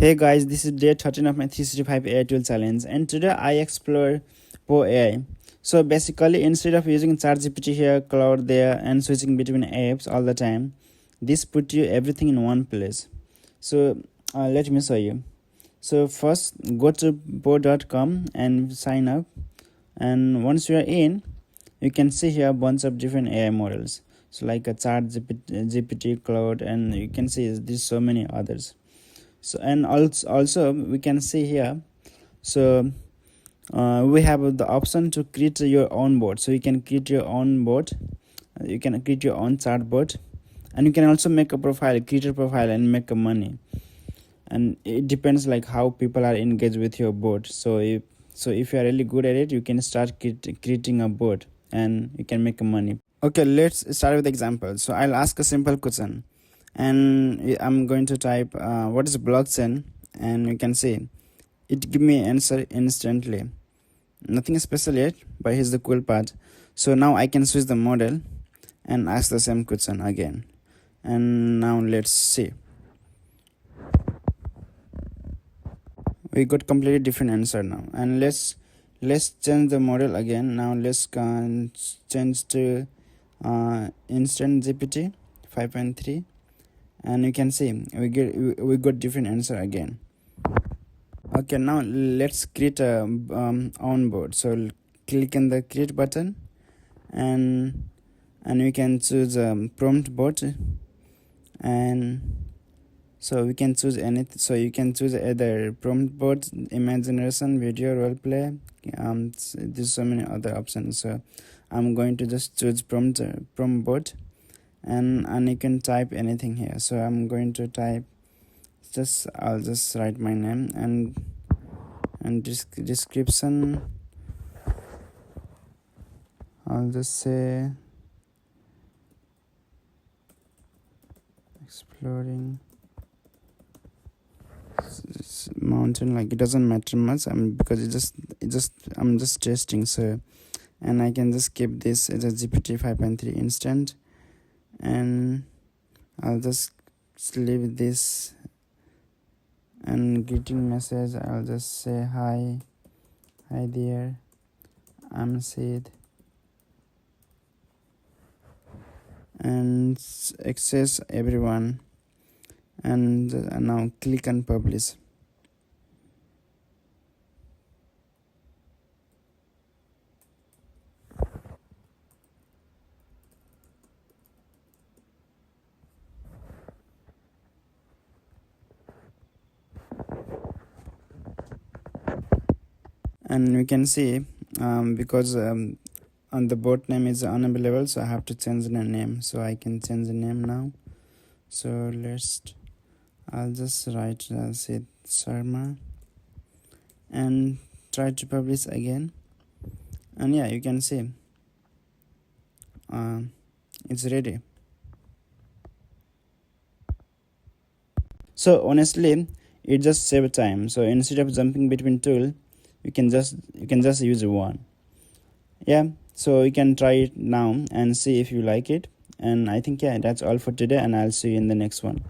Hey guys, this is day 13 of my 365 AI tool challenge, and today I explore Poe AI. So basically, instead of using ChatGPT here, Claude there, and switching between apps all the time, this put you everything in one place. So let me show you. So first, go to poe.com and sign up, and once you are in, you can see here a bunch of different AI models. So like a ChatGPT, Claude, and you can see there's so many others. So and also we can see here, so we have the option to create your own bot. So you can create your own bot, you can create your own chat bot, and you can also make a profile, create a profile and make a money. And it depends like how people are engaged with your bot. So if you are really good at it, you can start creating a bot and you can make money. Okay, let's start with example. So I'll ask a simple question, and I'm going to type what is blockchain, and you can see it give me answer instantly. Nothing special yet, but here's the cool part. So now I can switch the model and ask the same question again, and now let's see. We got completely different answer now, and let's change the model again. Now let's change to instant GPT 5.3, and you can see we got different answer again. Okay, now let's create a on board. So click on the create button, and we can choose prompt bot, and so we can choose anything. So you can choose either prompt bot, image generation, video, role play. There's so many other options. So I'm going to just choose prompt bot, and you can type anything here. So I'm going to type I'll just write my name and description. I'll just say exploring mountain. Like, it doesn't matter much because I'm just testing. So, and I can just keep this as a GPT 5.3 instant, and I'll just leave this. And greeting message, I'll just say hi there, I'm Sid, and access everyone, and now click on publish. And we can see because on the bot name is unavailable, so I have to change the name. So I can change the name now. So I'll just write Sid Sharma and try to publish again, and yeah, you can see it's ready. So honestly, it just saves time. So instead of jumping between tool, you can just use one. Yeah, so you can try it now and see if you like it. And I think, yeah, that's all for today, and I'll see you in the next one.